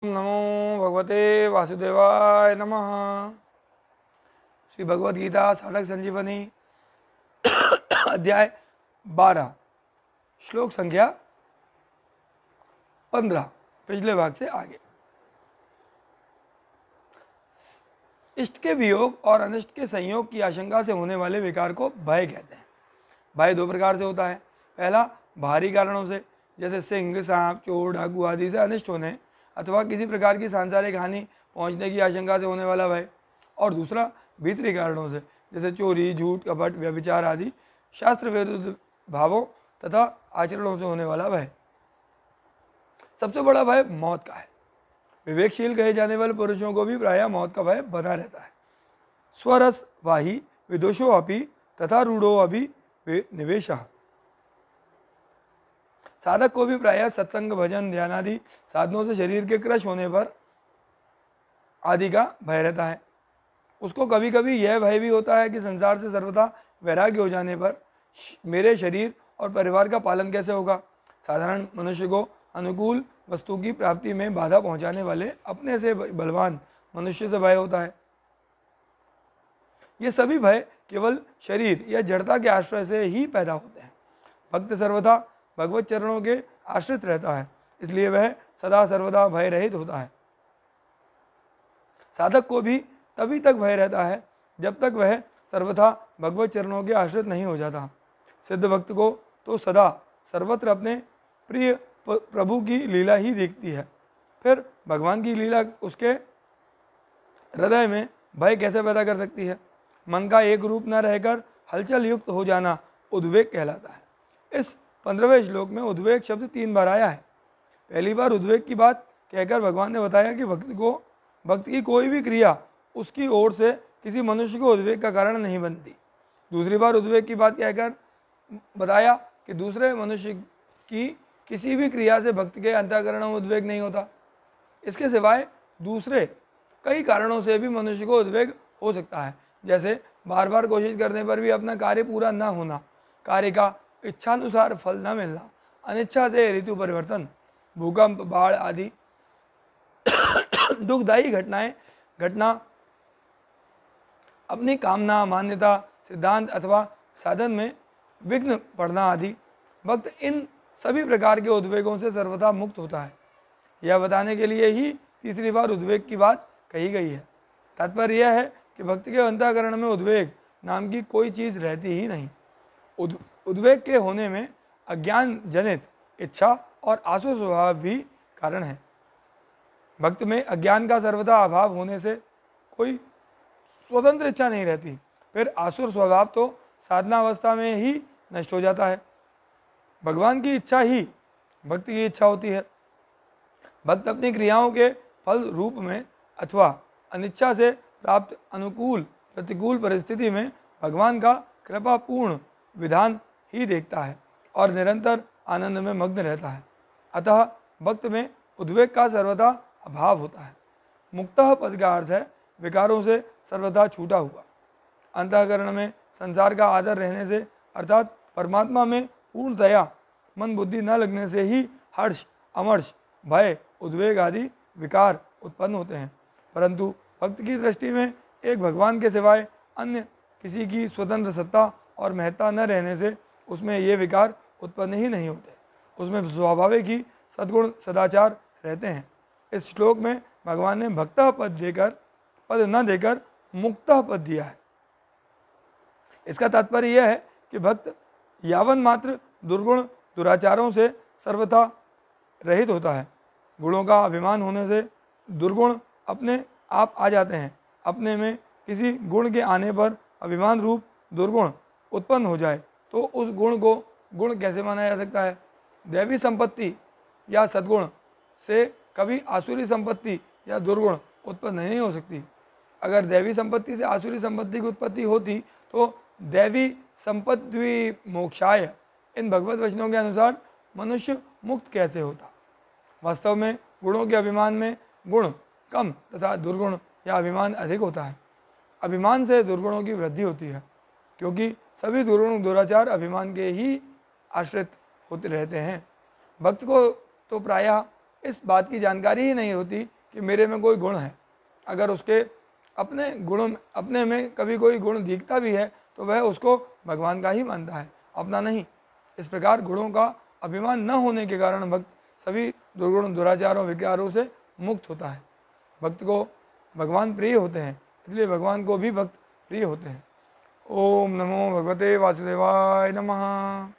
नमो भगवते वासुदेवाय नमः। श्री भगवद गीता साधक संजीवनी अध्याय 12 श्लोक संख्या 15 पिछले भाग से आगे। इष्ट के वियोग और अनिष्ट के संयोग की आशंका से होने वाले विकार को भय कहते हैं। भय दो प्रकार से होता है। पहला बाहरी कारणों से, जैसे सिंह, सांप, चोर, डाकू आदि से अनिष्ट होने अथवा किसी प्रकार की सांसारिक हानि पहुंचने की आशंका से होने वाला भय। और दूसरा भीतरी कारणों से, जैसे चोरी, झूठ, कपट, व्यभिचार आदि शास्त्र विरुद्ध भावों तथा आचरणों से होने वाला भय। सबसे बड़ा भय मौत का है। विवेकशील कहे जाने वाले पुरुषों को भी प्रायः मौत का भय बना रहता है। स्वरस वाही विदोषो अपि तथा रूढ़ो अभी निवेश। साधक को भी प्रायः सत्संग, भजन, ध्यान आदि साधनों से शरीर के क्रश होने पर आदि का भय रहता है। उसको कभी कभी यह भय भी होता है कि संसार से सर्वथा वैराग्य हो जाने पर मेरे शरीर और परिवार का पालन कैसे होगा। साधारण मनुष्य को अनुकूल वस्तु की प्राप्ति में बाधा पहुंचाने वाले अपने से बलवान मनुष्य से भय होता है। ये सभी भय केवल शरीर या जड़ता के आश्रय से ही पैदा होते हैं। भक्त सर्वथा भगवत चरणों के आश्रित रहता है, इसलिए वह सदा सर्वदा भय रहित होता है। साधक को भी तभी तक भय रहता है जब तक वह सर्वथा भगवत चरणों के आश्रित नहीं हो जाता। सिद्ध भक्त को तो सदा सर्वत्र अपने प्रिय प्रभु की लीला ही दिखती है। फिर भगवान की लीला उसके हृदय में भय कैसे पैदा कर सकती है। मन का एक रूप न रहकर हलचल युक्त हो जाना उद्वेग कहलाता है। इस 15वें श्लोक में उद्वेग शब्द 3 बार आया है। पहली बार उद्वेग की बात कहकर भगवान ने बताया कि भक्त की कोई भी क्रिया उसकी ओर से किसी मनुष्य को उद्वेग का कारण नहीं बनती। दूसरी बार उद्वेग की बात कहकर बताया कि दूसरे मनुष्य की किसी भी क्रिया से भक्त के अंतःकरण में उद्वेग नहीं होता। इसके सिवाय दूसरे कई कारणों से भी मनुष्य को उद्वेग हो सकता है, जैसे बार बार कोशिश करने पर भी अपना कार्य पूरा न होना, कार्य का इच्छानुसार फल न मिलना, अनिच्छा से ऋतु परिवर्तन, भूकंप, बाढ़ आदि दुखदायी घटना अपनी कामना, मान्यता, सिद्धांत अथवा साधन में विघ्न पड़ना आदि। भक्त इन सभी प्रकार के उद्वेगों से सर्वथा मुक्त होता है। यह बताने के लिए ही तीसरी बार उद्वेग की बात कही गई है। तात्पर्य यह है कि भक्त के अंतःकरण में उद्वेग नाम की कोई चीज़ रहती ही नहीं। उद्वेग के होने में अज्ञान जनित इच्छा और आसुर स्वभाव भी कारण है। भक्त में अज्ञान का सर्वथा अभाव होने से कोई स्वतंत्र इच्छा नहीं रहती। फिर आसुर स्वभाव तो साधनावस्था में ही नष्ट हो जाता है। भगवान की इच्छा ही भक्त की इच्छा होती है। भक्त अपनी क्रियाओं के फल रूप में अथवा अनिच्छा से प्राप्त अनुकूल प्रतिकूल परिस्थिति में भगवान का कृपापूर्ण विधान ही देखता है और निरंतर आनंद में मग्न रहता है। अतः भक्त में उद्वेग का सर्वथा अभाव होता है। मुक्तः पद का अर्थ है विकारों से सर्वथा छूटा हुआ। अंतःकरण में संसार का आदर रहने से अर्थात परमात्मा में पूर्णतया मन बुद्धि न लगने से ही हर्ष, अमर्ष, भय, उद्वेग आदि विकार उत्पन्न होते हैं। परंतु भक्त की दृष्टि में एक भगवान के सिवाय अन्य किसी की स्वतंत्र सत्ता और महत्ता न रहने से उसमें ये विकार उत्पन्न ही नहीं होते। उसमें स्वाभाविक ही सद्गुण सदाचार रहते हैं। इस श्लोक में भगवान ने भक्तः पद न देकर मुक्तः पद दिया है। इसका तात्पर्य यह है कि भक्त यावन मात्र दुर्गुण दुराचारों से सर्वथा रहित होता है। गुणों का अभिमान होने से दुर्गुण अपने आप आ जाते हैं। अपने में किसी गुण के आने पर अभिमान रूप दुर्गुण उत्पन्न हो जाए तो उस गुण को गुण कैसे माना जा सकता है। दैवी संपत्ति या सद्गुण से कभी आसुरी संपत्ति या दुर्गुण उत्पन्न नहीं हो सकती। अगर दैवी संपत्ति से आसुरी संपत्ति की उत्पत्ति होती तो दैवी संपत्ति मोक्षाय इन भगवत वचनों के अनुसार मनुष्य मुक्त कैसे होता। वास्तव में गुणों के अभिमान में गुण कम तथा दुर्गुण या अभिमान अधिक होता है। अभिमान से दुर्गुणों की वृद्धि होती है, क्योंकि सभी दुर्गुण दुराचार अभिमान के ही आश्रित होते रहते हैं। भक्त को तो प्रायः इस बात की जानकारी ही नहीं होती कि मेरे में कोई गुण है। अगर उसके अपने में कभी कोई गुण दिखता भी है तो वह उसको भगवान का ही मानता है, अपना नहीं। इस प्रकार गुणों का अभिमान न होने के कारण भक्त सभी दुर्गुण दुराचारों विकारों से मुक्त होता है। भक्त को भगवान प्रिय होते हैं, इसलिए भगवान को भी भक्त प्रिय होते हैं। ओम नमो भगवते वासुदेवाय नमः।